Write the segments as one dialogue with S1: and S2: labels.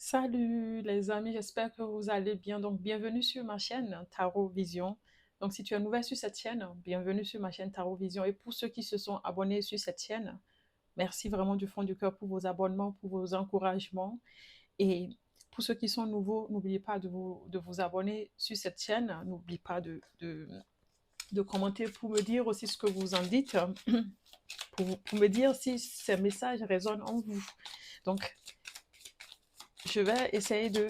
S1: Salut les amis, j'espère que vous allez bien. Donc, bienvenue sur ma chaîne Tarot Vision. Donc, si tu es nouvelle sur cette chaîne, bienvenue sur ma chaîne Tarot Vision. Et pour ceux qui se sont abonnés sur cette chaîne, merci vraiment du fond du cœur pour vos abonnements, pour vos encouragements. Et pour ceux qui sont nouveaux, n'oubliez pas de vous abonner sur cette chaîne. N'oubliez pas de commenter pour me dire aussi ce que vous en dites, pour me dire si ces messages résonnent en vous. Donc, je vais essayer de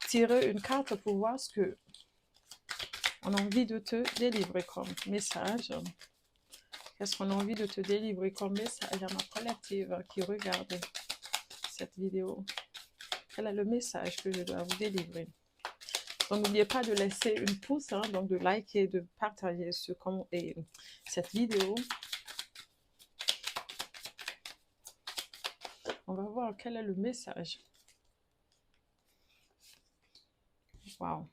S1: tirer une carte pour voir ce que on a envie de te délivrer comme message. Qu'est-ce qu'on a envie de te délivrer comme message à ma collective qui regarde cette vidéo? Quel est le message que je dois vous délivrer? Donc, n'oubliez pas de laisser une pouce, donc de liker, de partager cette vidéo. On va voir quel est le message. Wow.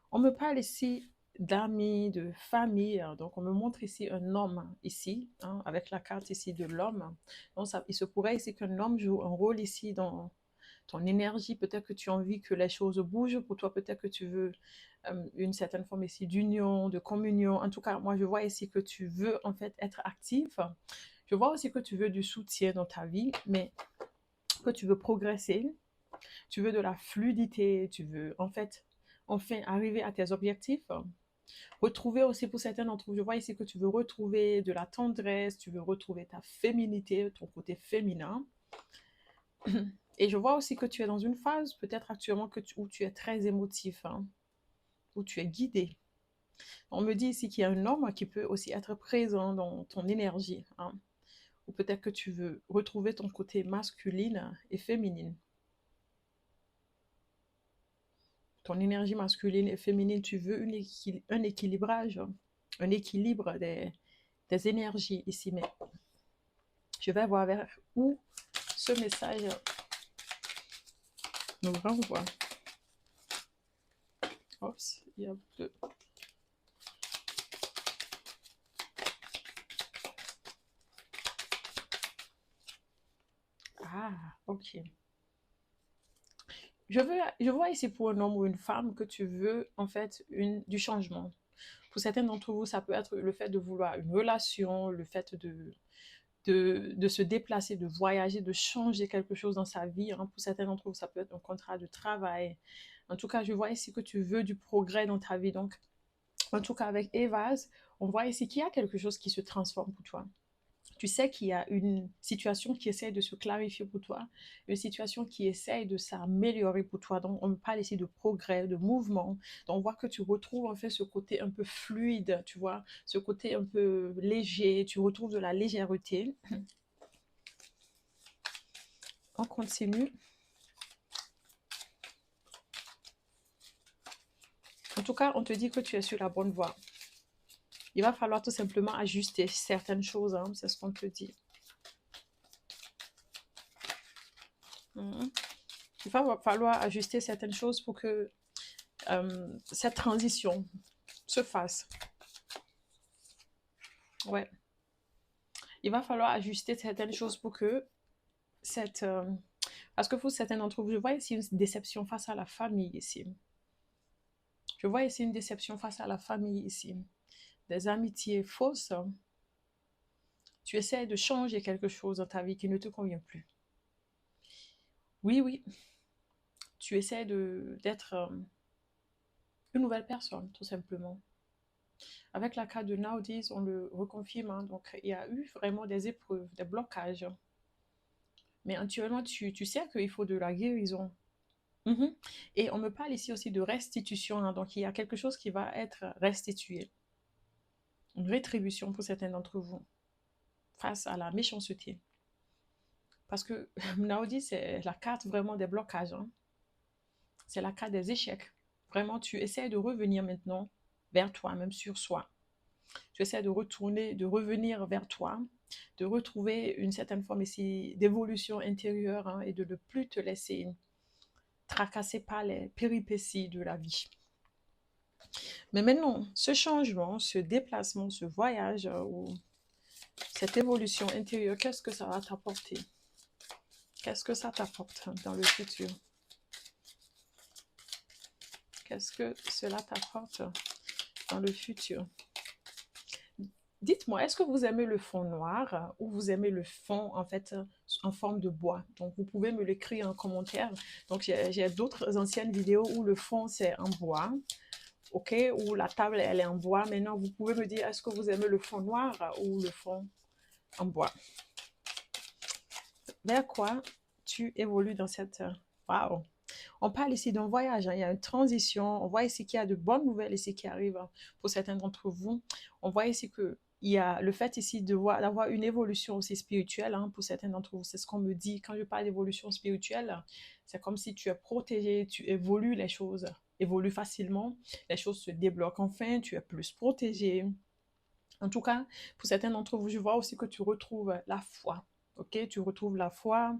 S1: On me parle ici d'amis, de famille. Donc, on me montre ici un homme, ici, avec la carte ici de l'homme. Donc, il se pourrait ici qu'un homme joue un rôle ici dans ton énergie. Peut-être que tu as envie que les choses bougent pour toi. Peut-être que tu veux une certaine forme ici d'union, de communion. En tout cas, moi, je vois ici que tu veux en fait être actif. Je vois aussi que tu veux du soutien dans ta vie, mais que tu veux progresser. Tu veux de la fluidité. Tu veux en fait enfin arriver à tes objectifs. Retrouver aussi pour certains d'entre vous, je vois ici que tu veux retrouver de la tendresse, tu veux retrouver ta féminité, ton côté féminin. Et je vois aussi que tu es dans une phase, peut-être actuellement, où tu es très émotif, où tu es guidé. On me dit ici qu'il y a un homme qui peut aussi être présent dans ton énergie. Ou peut-être que tu veux retrouver ton côté masculine et féminine. Ton énergie masculine et féminine, tu veux un équilibrage, un équilibre des énergies ici. Mais je vais voir vers où ce message nous renvoie. Oups, il y a deux. Ah, ok. Je vois ici pour un homme ou une femme que tu veux en fait du changement. Pour certains d'entre vous, ça peut être le fait de vouloir une relation, le fait de se déplacer, de voyager, de changer quelque chose dans sa vie. Pour certains d'entre vous, ça peut être un contrat de travail. En tout cas, je vois ici que tu veux du progrès dans ta vie. Donc, en tout cas, avec Evaz, on voit ici qu'il y a quelque chose qui se transforme pour toi. Tu sais qu'il y a une situation qui essaie de se clarifier pour toi, une situation qui essaie de s'améliorer pour toi. Donc, on me parle ici de progrès, de mouvement. Donc, on voit que tu retrouves en fait ce côté un peu fluide, tu vois, ce côté un peu léger, tu retrouves de la légèreté. On continue. En tout cas, on te dit que tu es sur la bonne voie. Il va falloir tout simplement ajuster certaines choses, c'est ce qu'on te dit. Il va falloir ajuster certaines choses pour que cette transition se fasse. Ouais. Il va falloir ajuster certaines choses pour que parce que pour certains d'entre vous, je vois ici une déception face à la famille ici. Je vois ici une déception face à la famille ici. Des amitiés fausses. Tu essaies de changer quelque chose dans ta vie qui ne te convient plus. Oui, oui. Tu essaies d'être une nouvelle personne, tout simplement. Avec la carte de Naudis, on le reconfirme. Donc, il y a eu vraiment des épreuves, des blocages. Mais actuellement, tu sais qu'il faut de la guérison. Et on me parle ici aussi de restitution. Donc, il y a quelque chose qui va être restitué. Une rétribution pour certains d'entre vous face à la méchanceté. Parce que Naudi, c'est la carte vraiment des blocages. C'est la carte des échecs. Vraiment, tu essaies de revenir maintenant vers toi, même sur soi. Tu essaies de retourner, de revenir vers toi, de retrouver une certaine forme ici d'évolution intérieure et de ne plus te laisser tracasser par les péripéties de la vie. Mais maintenant, ce changement, ce déplacement, ce voyage ou cette évolution intérieure, qu'est-ce que ça va t'apporter? Qu'est-ce que ça t'apporte dans le futur? Qu'est-ce que cela t'apporte dans le futur? Dites-moi, est-ce que vous aimez le fond noir ou vous aimez le fond en fait en forme de bois? Donc vous pouvez me l'écrire en commentaire. Donc j'ai d'autres anciennes vidéos où le fond c'est en bois, ok? Où la table elle est en bois. Maintenant vous pouvez me dire est-ce que vous aimez le fond noir ou le fond en bois? Vers quoi tu évolues dans cette... Waouh! On parle ici d'un voyage, hein. Il y a une transition. On voit ici qu'il y a de bonnes nouvelles ici qui arrivent hein, pour certains d'entre vous. On voit ici que il y a le fait ici d'avoir une évolution aussi spirituelle hein, pour certains d'entre vous. C'est ce qu'on me dit quand je parle d'évolution spirituelle. C'est comme si tu es protégé, tu évolues, les choses évoluent facilement, les choses se débloquent enfin, tu es plus protégé. En tout cas, pour certains d'entre vous, je vois aussi que tu retrouves la foi. Ok, tu retrouves la foi,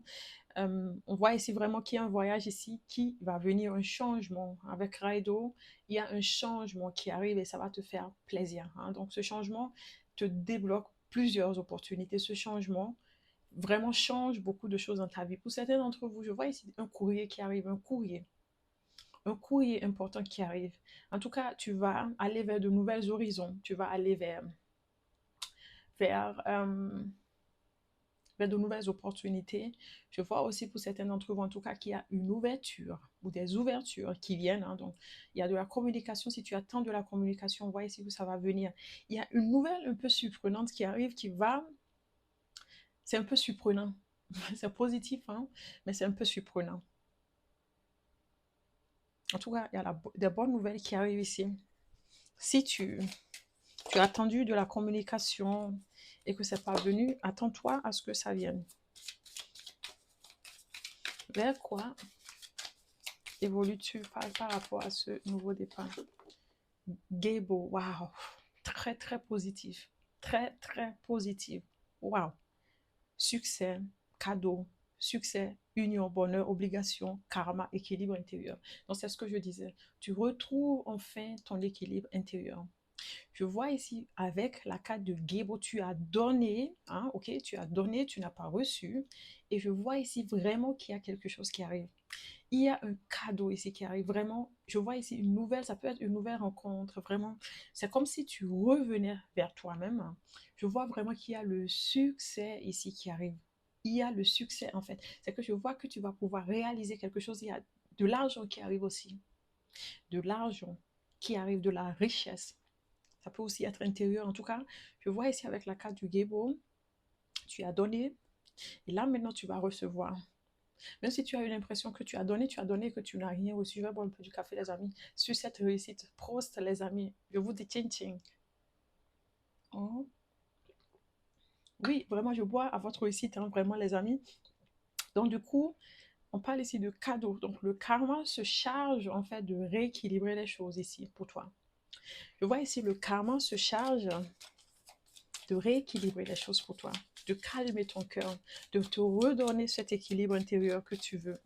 S1: on voit ici vraiment qu'il y a un voyage ici qui va venir, un changement. Avec Raido, il y a un changement qui arrive et ça va te faire plaisir. Hein. Donc ce changement te débloque plusieurs opportunités. Ce changement vraiment change beaucoup de choses dans ta vie. Pour certains d'entre vous, je vois ici un courrier qui arrive, un courrier important qui arrive. En tout cas, tu vas aller vers de nouvelles horizons. Tu vas aller vers de nouvelles opportunités. Je vois aussi pour certains d'entre vous, en tout cas, qu'il y a une ouverture ou des ouvertures qui viennent. Hein. Donc, il y a de la communication. Si tu attends de la communication, on voit ici que ça va venir. Il y a une nouvelle un peu surprenante qui arrive, qui va... C'est un peu surprenant. C'est positif, hein, mais c'est un peu surprenant. En tout cas, il y a des bonnes nouvelles qui arrivent ici. Si tu as attendu de la communication et que c'est pas venu, attends-toi à ce que ça vienne. Vers quoi évolues-tu par rapport à ce nouveau départ? Gable, waouh, très très positif, très positif, waouh, succès, cadeau, succès, union, bonheur, obligation, karma, équilibre intérieur. Donc c'est ce que je disais, tu retrouves enfin ton équilibre intérieur. Je vois ici avec la carte de Gable, tu as donné, hein, ok, tu as donné, tu n'as pas reçu, et je vois ici vraiment qu'il y a quelque chose qui arrive. Il y a un cadeau ici qui arrive. Vraiment, je vois ici une nouvelle, ça peut être une nouvelle rencontre. Vraiment, c'est comme si tu revenais vers toi-même. Je vois vraiment qu'il y a le succès ici qui arrive. Il y a le succès en fait. C'est que je vois que tu vas pouvoir réaliser quelque chose. Il y a de l'argent qui arrive aussi. De l'argent qui arrive, de la richesse. Ça peut aussi être intérieur. En tout cas, je vois ici avec la carte du Gebo, tu as donné. Et là, maintenant, tu vas recevoir. Même si tu as eu l'impression que tu as donné, que tu n'as rien reçu, je vais boire un peu du café, les amis. Sur cette réussite, prost, les amis. Je vous dis tching tching. Oh. Oui, vraiment, je bois à votre réussite, hein, vraiment, les amis. Donc, du coup, on parle ici de cadeau. Donc, le karma se charge, en fait, de rééquilibrer les choses ici pour toi. Je vois ici le karma se charge de rééquilibrer les choses pour toi, de calmer ton cœur, de te redonner cet équilibre intérieur que tu veux.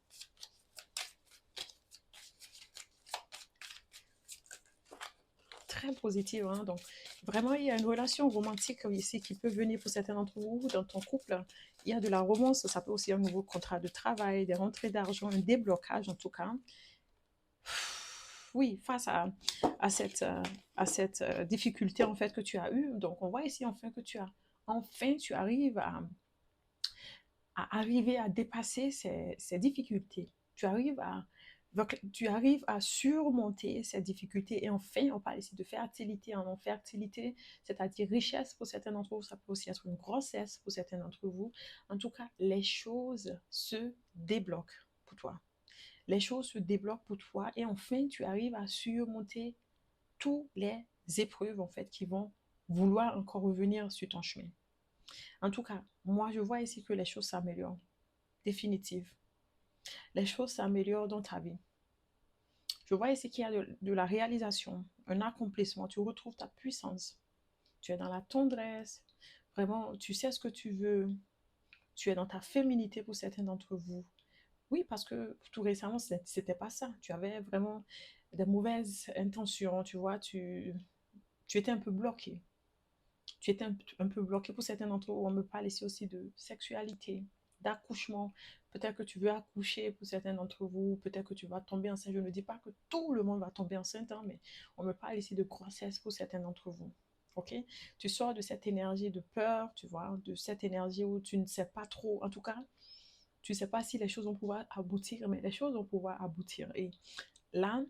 S1: Très positive, hein? Donc vraiment il y a une relation romantique ici qui peut venir pour certains d'entre vous dans ton couple. Il y a de la romance, ça peut aussi être un nouveau contrat de travail, des rentrées d'argent, un déblocage en tout cas. Oui, face à cette difficulté en fait que tu as eue. Donc on voit ici enfin que tu arrives à arriver à dépasser ces difficultés. Tu arrives à surmonter ces difficultés. Et enfin, on parle ici de fertilité. En fertilité, c'est-à-dire richesse pour certains d'entre vous, ça peut aussi être une grossesse pour certains d'entre vous. En tout cas, les choses se débloquent pour toi. Les choses se débloquent pour toi. Et enfin, tu arrives à surmonter toutes les épreuves en fait qui vont vouloir encore revenir sur ton chemin. En tout cas, moi, je vois ici que les choses s'améliorent. Définitive. Les choses s'améliorent dans ta vie. Je vois ici qu'il y a de la réalisation, un accomplissement. Tu retrouves ta puissance. Tu es dans la tendresse. Vraiment, tu sais ce que tu veux. Tu es dans ta féminité pour certains d'entre vous. Oui, parce que tout récemment, c'était pas ça. Tu avais vraiment des mauvaises intentions, tu vois. Tu étais un peu bloqué. Tu étais un peu bloqué pour certains d'entre vous. On me parle ici aussi de sexualité, d'accouchement. Peut-être que tu veux accoucher pour certains d'entre vous. Peut-être que tu vas tomber enceinte. Je ne dis pas que tout le monde va tomber enceinte, hein, mais on me parle ici de grossesse pour certains d'entre vous. Ok? Tu sors de cette énergie de peur, tu vois, de cette énergie où tu ne sais pas trop. En tout cas, tu ne sais pas si les choses vont pouvoir aboutir, mais les choses vont pouvoir aboutir. Et là,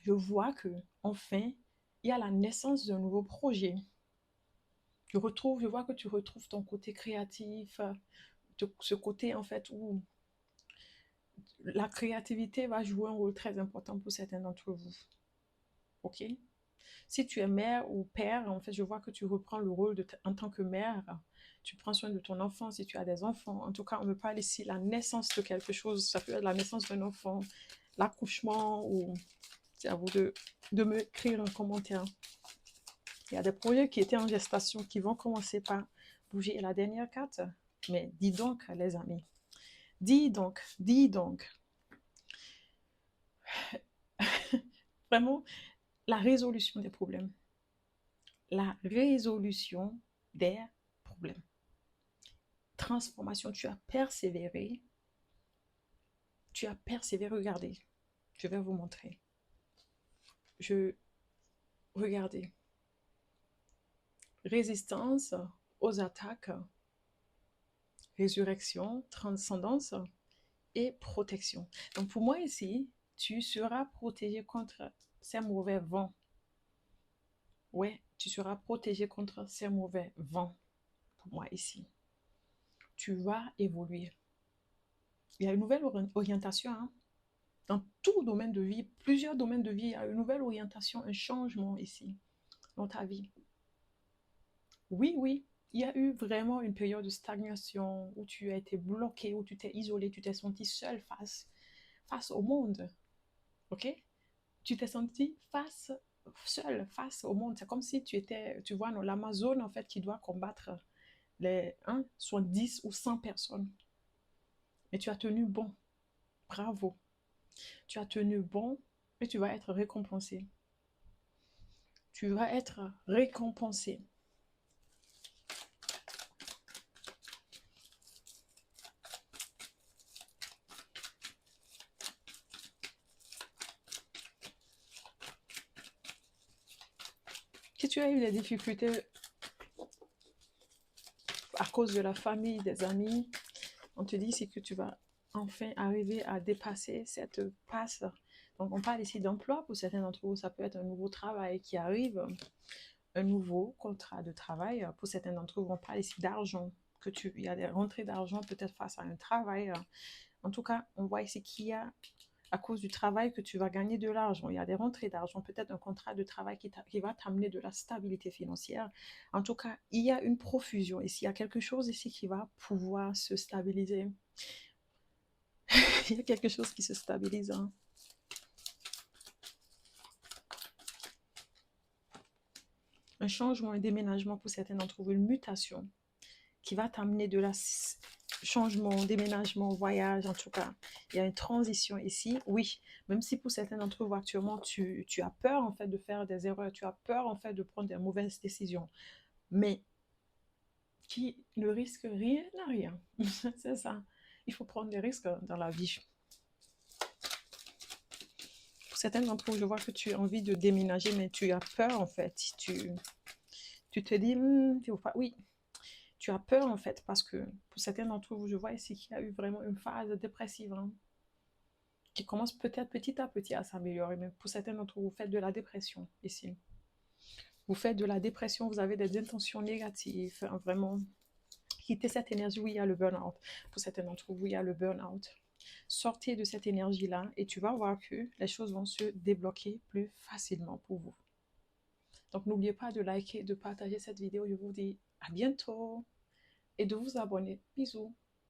S1: je vois que enfin, il y a la naissance d'un nouveau projet. Je vois que tu retrouves ton côté créatif, ce côté en fait où la créativité va jouer un rôle très important pour certains d'entre vous. Ok? Si tu es mère ou père, en fait, je vois que tu reprends le rôle en tant que mère. Tu prends soin de ton enfant si tu as des enfants. En tout cas, on me parle ici la naissance de quelque chose. Ça peut être la naissance d'un enfant, l'accouchement, ou c'est à vous de me écrire un commentaire. Il y a des projets qui étaient en gestation qui vont commencer par bouger. Et la dernière carte, mais dis donc, les amis, dis donc, dis donc. Vraiment, la résolution des problèmes. La résolution des problèmes. Transformation, tu as persévéré. Tu as persévéré, regardez. Je vais vous montrer. Regardez. Résistance aux attaques, résurrection, transcendance et protection. Donc pour moi ici, tu seras protégé contre ces mauvais vents. Ouais, tu seras protégé contre ces mauvais vents. Pour moi ici, tu vas évoluer. Il y a une nouvelle orientation, hein. Dans tout domaine de vie, plusieurs domaines de vie, il y a une nouvelle orientation, un changement ici dans ta vie. Oui, oui, il y a eu vraiment une période de stagnation où tu as été bloqué, où tu t'es isolé, tu t'es senti seul face au monde. Ok? Tu t'es senti seul face au monde. C'est comme si tu étais, tu vois, l'Amazone en fait qui doit combattre soit 10 ou 100 personnes. Mais tu as tenu bon. Bravo. Tu as tenu bon et tu vas être récompensé. Tu vas être récompensé. Si tu as eu des difficultés à cause de la famille, des amis, on te dit c'est que tu vas enfin arriver à dépasser cette passe. Donc on parle ici d'emploi pour certains d'entre vous, ça peut être un nouveau travail qui arrive, un nouveau contrat de travail. Pour certains d'entre vous, on parle ici d'argent, il y a des rentrées d'argent peut-être face à un travail. En tout cas, on voit ici qu'il y a, à cause du travail, que tu vas gagner de l'argent. Il y a des rentrées d'argent, peut-être un contrat de travail qui va t'amener de la stabilité financière. En tout cas, il y a une profusion ici. Il y a quelque chose ici qui va pouvoir se stabiliser. Il y a quelque chose qui se stabilise. Hein. Un changement, un déménagement pour certains d'entre vous, une mutation qui va t'amener de la changement, déménagement, voyage, en tout cas. Il y a une transition ici, oui. Même si pour certains d'entre vous actuellement, tu as peur en fait de faire des erreurs, tu as peur en fait de prendre des mauvaises décisions. Mais qui ne risque rien n'a rien. C'est ça. Il faut prendre des risques dans la vie. Pour certains d'entre vous, je vois que tu as envie de déménager, mais tu as peur en fait. Tu te dis, oui, tu as peur en fait, parce que pour certains d'entre vous, je vois ici qu'il y a eu vraiment une phase dépressive, hein, qui commence peut-être petit à petit à s'améliorer, mais pour certains d'entre vous, vous faites de la dépression ici. Vous faites de la dépression, vous avez des intentions négatives, hein, vraiment. Quittez cette énergie où il y a le burn-out. Pour certains d'entre vous, il y a le burn-out. Sortez de cette énergie-là et tu vas voir que les choses vont se débloquer plus facilement pour vous. Donc, n'oubliez pas de liker, de partager cette vidéo. Je vous dis à bientôt et de vous abonner. Bisous.